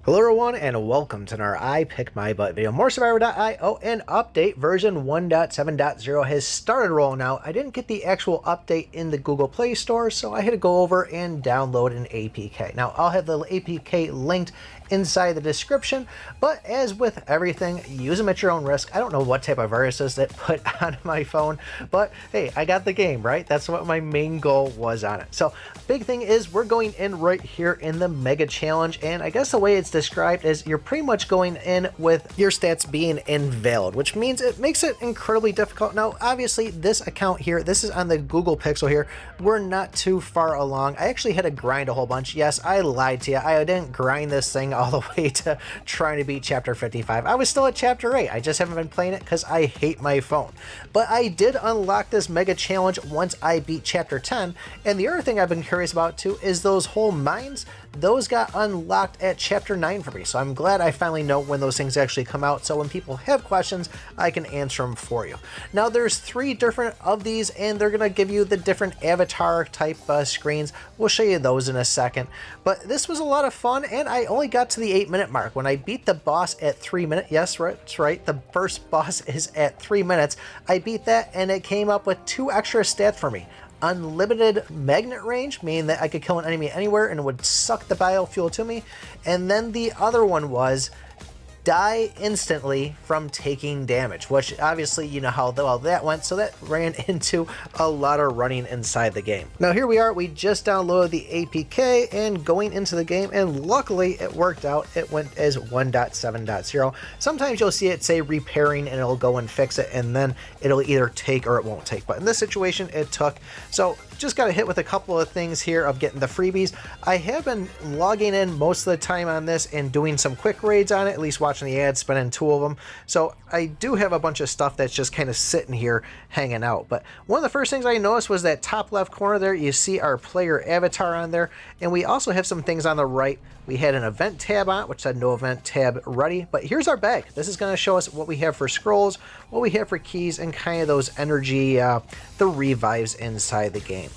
Hello everyone and welcome to our I Pick My Butt video. More Survivor.io and update version 1.7.0 has started rolling out. I didn't get the actual update in the Google Play Store, so I had to go over and download an APK. Now I'll have the APK linked inside the description, but as with everything, use them at your own risk. I don't know what type of viruses that put on my phone, but hey, I got the game, right? That's what my main goal was on it. So big thing is we're going in right here in the Mega Challenge, and I guess the way it's described is you're pretty much going in with your stats being invalid, which means it makes it incredibly difficult. Now, obviously this account here, this is on the Google Pixel here. We're not too far along. I actually had to grind a whole bunch. Yes, I lied to you. I didn't grind this thing all the way to trying to beat chapter 55. I was still at chapter 8. I just haven't been playing it because I hate my phone. But I did unlock this Mega Challenge once I beat chapter 10. And the other thing I've been curious about too is those whole mines. Those got unlocked at chapter 9 for me. So I'm glad I finally know when those things actually come out. So when people have questions, I can answer them for you. Now there's 3 different of these and they're going to give you the different avatar type screens. We'll show you those in a second. But this was a lot of fun and I only got to the 8-minute mark. When I beat the boss at 3 minutes, yes, that's right, the first boss is at 3 minutes. I beat that and it came up with 2 extra stats for me. Unlimited magnet range, meaning that I could kill an enemy anywhere and it would suck the biofuel to me. And then the other one was die instantly from taking damage, which obviously you know how well that went, so that ran into a lot of running inside the game. Now here we are, we just downloaded the APK and going into the game, and luckily it worked out. It went as 1.7.0. Sometimes you'll see it say repairing and it'll go and fix it, and then it'll either take or it won't take, but in this situation it took. So just got hit with a couple of things here of getting the freebies. I have been logging in most of the time on this and doing some quick raids on it, at least watching the ads, spending 2 of them. So I do have a bunch of stuff that's just kind of sitting here hanging out. But one of the first things I noticed was that top left corner there, you see our player avatar on there. And we also have some things on the right. We had an event tab on it, which said no event tab ready. But here's our bag. This is going to show us what we have for scrolls, what we have for keys, and kind of those energy, the revives inside the game.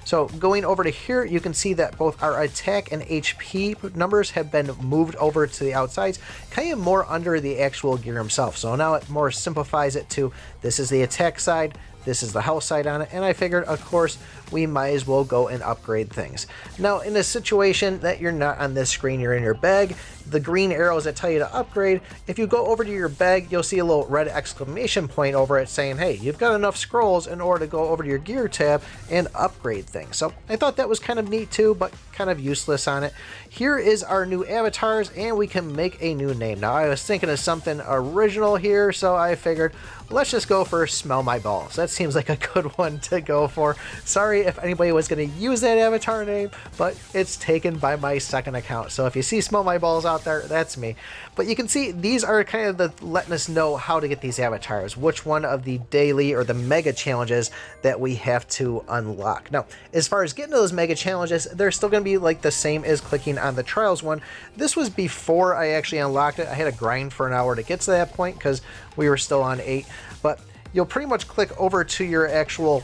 So going over to here, you can see that both our attack and HP numbers have been moved over to the outsides, kind of more under the actual gear himself. So now it more simplifies it to this is the attack side, this is the health side on it, and I figured, of course, we might as well go and upgrade things. Now, in a situation that you're not on this screen, you're in your bag, the green arrows that tell you to upgrade, if you go over to your bag, you'll see a little red exclamation point over it saying, hey, you've got enough scrolls in order to go over to your gear tab and upgrade things. So I thought that was kind of neat too, but kind of useless on it. Here is our new avatars, and we can make a new name. Now, I was thinking of something original here, so I figured, let's just go for Smell My Balls. That seems like a good one to go for. Sorry if anybody was going to use that avatar name, but it's taken by my second account. So if you see Smell My Balls out there, that's me. But you can see these are kind of the letting us know how to get these avatars, which one of the daily or the mega challenges that we have to unlock. Now, as far as getting to those mega challenges, they're still going to be like the same as clicking on the trials one. This was before I actually unlocked it. I had to grind for an hour to get to that point because we were still on 8. But you'll pretty much click over to your actual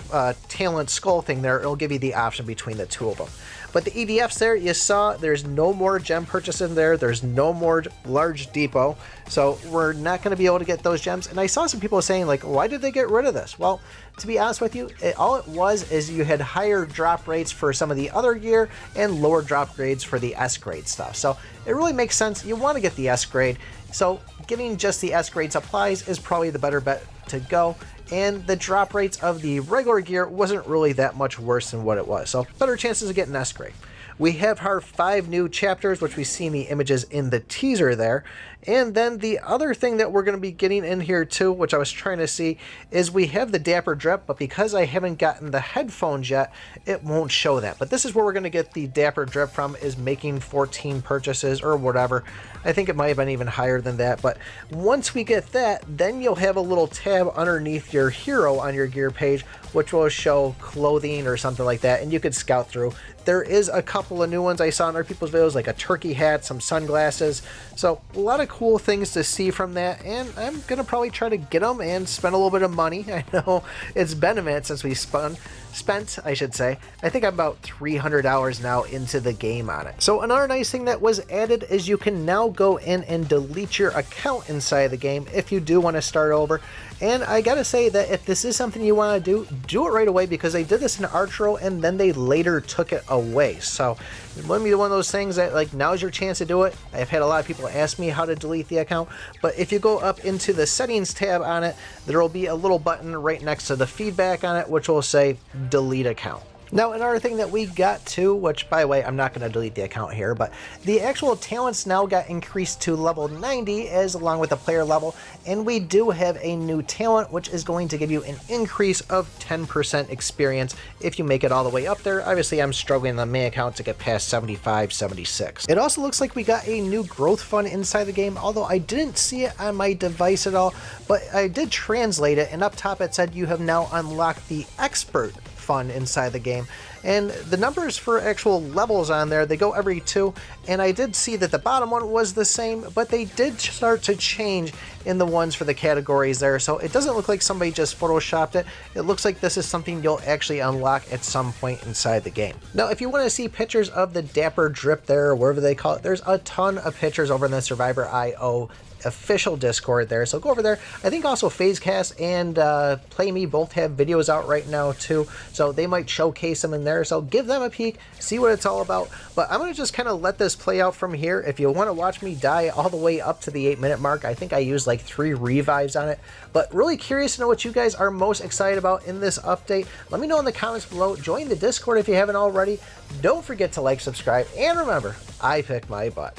talent skull thing there. It'll give you the option between the 2 of them. But the EDFs there, you saw there's no more gem purchases there. There's no more large depot. So we're not going to be able to get those gems. And I saw some people saying, like, why did they get rid of this? Well, to be honest with you, all it was is you had higher drop rates for some of the other gear and lower drop grades for the S grade stuff. So it really makes sense. You want to get the S grade. So getting just the S grade supplies is probably the better bet to go. And the drop rates of the regular gear wasn't really that much worse than what it was. So better chances of getting S grade. We have our 5 new chapters, which we see in the images in the teaser there. And then the other thing that we're going to be getting in here too, which I was trying to see, is we have the Dapper Drip, but because I haven't gotten the headphones yet, it won't show that. But this is where we're going to get the Dapper Drip from, is making 14 purchases or whatever. I think it might have been even higher than that. But once we get that, then you'll have a little tab underneath your hero on your gear page, which will show clothing or something like that, and you could scout through. there is a couple of new ones I saw in other people's videos, like a turkey hat, some sunglasses. So a lot of cool things to see from that, and I'm gonna probably try to get them and spend a little bit of money. I know it's been a minute since we spent, I should say. I think I'm about $300 now into the game on it. So another nice thing that was added is you can now go in and delete your account inside the game if you do want to start over. And I gotta say that if this is something you want to do it right away, because they did this in Archero and then they later took it away. So it wouldn't be one of those things that, like, now's your chance to do it. I've had a lot of people ask me how to delete the account, but if you go up into the settings tab on it, there will be a little button right next to the feedback on it, which will say delete account. Now, another thing that we got to, which, by the way, I'm not going to delete the account here, but the actual talents now got increased to level 90 as along with the player level, and we do have a new talent, which is going to give you an increase of 10% experience if you make it all the way up there. Obviously, I'm struggling on the main account to get past 75, 76. It also looks like we got a new growth fund inside the game, although I didn't see it on my device at all, but I did translate it, and up top it said you have now unlocked the expert fun inside the game, and the numbers for actual levels on there, they go every 2, and I did see that the bottom one was the same, but they did start to change in the ones for the categories there, so it doesn't look like somebody just photoshopped it. It looks like this is something you'll actually unlock at some point inside the game. Now, if you want to see pictures of the Dapper Drip there, or whatever they call it, there's a ton of pictures over in the Survivor.io official Discord there, so go over there. I think also FazeCast and PlayMe both have videos out right now too, so they might showcase them in there, so give them a peek, see what it's all about. But I'm gonna just kind of let this play out from here. If you want to watch me die all the way up to the 8-minute mark, I think I used like 3 revives on it, but really curious to know what you guys are most excited about in this update. Let me know in the comments below. Join the Discord if you haven't already. Don't forget to like, subscribe, and remember, I pick my butt.